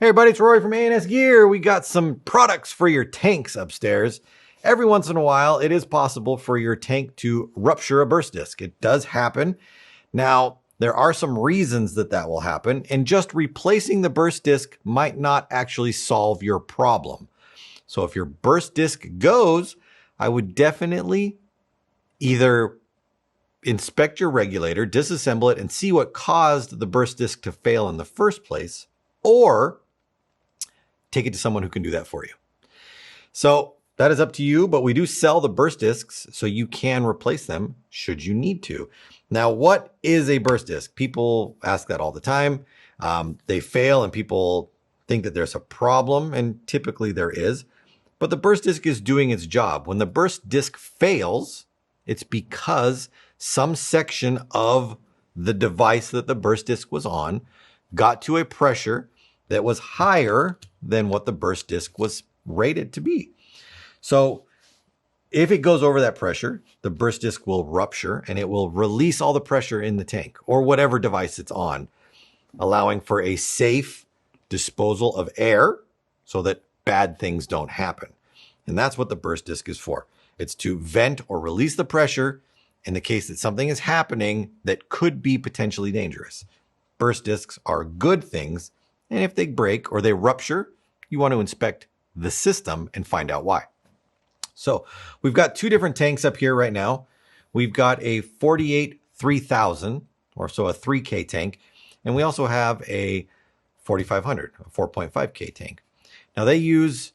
Hey everybody, it's Rory from ANSgear. We got some products for your tanks upstairs. Every once in a while, it is possible for your tank to rupture a burst disc. It does happen. Now, there are some reasons that that will happen, and just replacing the burst disc might not actually solve your problem. So if your burst disc goes, I would definitely either inspect your regulator, disassemble it, and see what caused the burst disc to fail in the first place, or take it to someone who can do that for you. So that is up to you, but we do sell the burst discs so you can replace them should you need to. Now, what is a burst disc? People ask that all the time. They fail and people think that there's a problem, and typically there is. But the burst disc is doing its job. When the burst disc fails, it's because some section of the device that the burst disc was on got to a pressure that was higher than what the burst disc was rated to be. So if it goes over that pressure, the burst disc will rupture and it will release all the pressure in the tank or whatever device it's on, allowing for a safe disposal of air so that bad things don't happen. And that's what the burst disc is for. It's to vent or release the pressure in the case that something is happening that could be potentially dangerous. Burst discs are good things, and if they break or they rupture, you want to inspect the system and find out why. So we've got two different tanks up here right now. We've got a 48 3000, or so a 3K tank, and we also have a 4500, a 4.5K tank. Now they use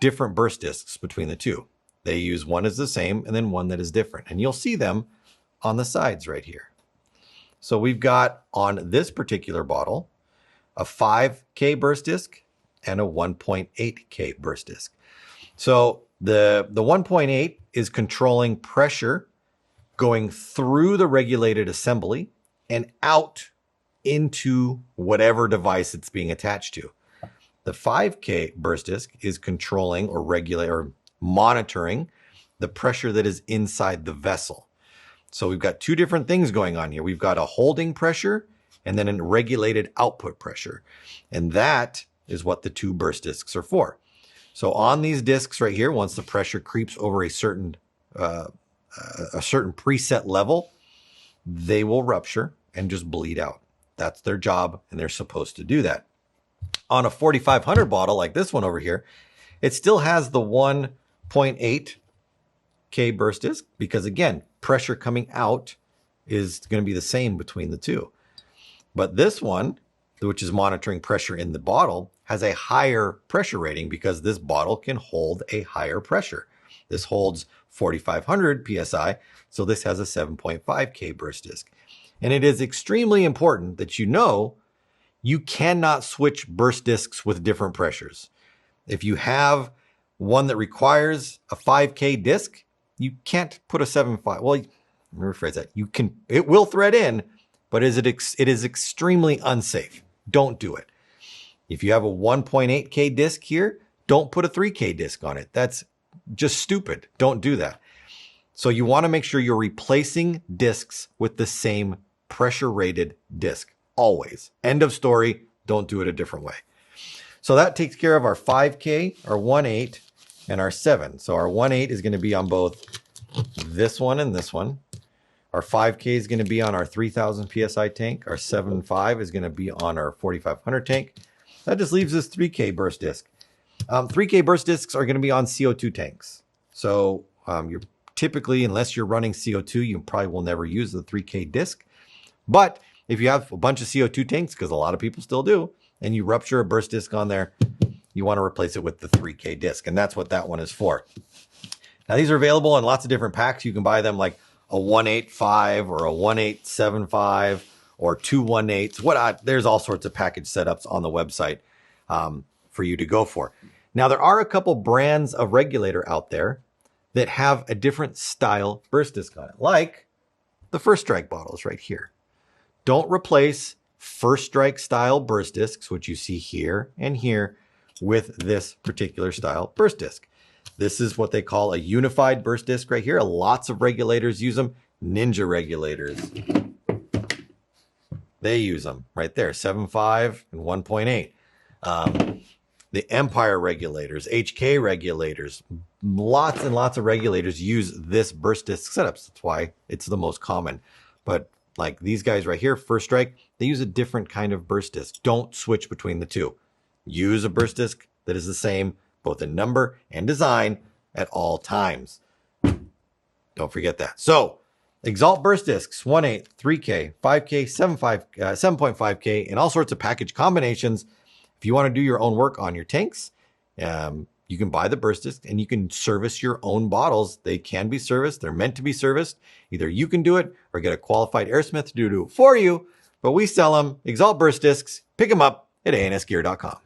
different burst discs between the two. They use one is the same and then one that is different, and you'll see them on the sides right here. So we've got on this particular bottle a 5K burst disc and a 1.8K burst disc. So the 1.8 is controlling pressure going through the regulated assembly and out into whatever device it's being attached to. The 5K burst disc is controlling or regulating or monitoring the pressure that is inside the vessel. So we've got two different things going on here. We've got a holding pressure and then a regulated output pressure. And that is what the two burst discs are for. So on these discs right here, once the pressure creeps over a certain preset level, they will rupture and just bleed out. That's their job, and they're supposed to do that. On a 4500 bottle like this one over here, it still has the 1.8K burst disc because, again, pressure coming out is going to be the same between the two. But this one, which is monitoring pressure in the bottle, has a higher pressure rating because this bottle can hold a higher pressure. This holds 4,500 PSI, so this has a 7.5K burst disc. And it is extremely important that you know you cannot switch burst discs with different pressures. If you have one that requires a 5K disc, you can't put a 7.5. Well, let me rephrase that. You can, it will thread in, but it is extremely unsafe. Don't do it. If you have a 1.8K disc here, don't put a 3K disc on it. That's just stupid. Don't do that. So you want to make sure you're replacing discs with the same pressure rated disc. Always. End of story. Don't do it a different way. So that takes care of our 5K, our 1.8, and our 7. So our 1.8 is going to be on both this one and this one. Our 5K is going to be on our 3000 PSI tank. Our 7.5 is going to be on our 4500 tank. That just leaves us 3K burst disc. 3K burst discs are going to be on CO2 tanks. So you're typically, unless you're running CO2, you probably will never use the 3K disc. But if you have a bunch of CO2 tanks, because a lot of people still do, and you rupture a burst disc on there, you want to replace it with the 3K disc. And that's what that one is for. Now, these are available in lots of different packs. You can buy them like a 1.85 or a 1.875 or two 1.8s. There's all sorts of package setups on the website for you to go for. Now, there are a couple brands of regulator out there that have a different style burst disc on it, like the First Strike bottles right here. Don't replace First Strike style burst discs, which you see here and here, with this particular style burst disc. This is what they call a unified burst disc right here. Lots of regulators use them. Ninja regulators. They use them right there, 7.5 and 1.8. The Empire regulators, HK regulators, lots and lots of regulators use this burst disc setups. That's why it's the most common. But like these guys right here, First Strike, they use a different kind of burst disc. Don't switch between the two. Use a burst disc that is the same, both in number and design at all times. Don't forget that. So Exalt burst discs, 1/8, 3K, 5K, 7.5K, and all sorts of package combinations. If you want to do your own work on your tanks, you can buy the burst disc and you can service your own bottles. They can be serviced. They're meant to be serviced. Either you can do it or get a qualified airsmith to do it for you. But we sell them, Exalt burst discs. Pick them up at ANSgear.com.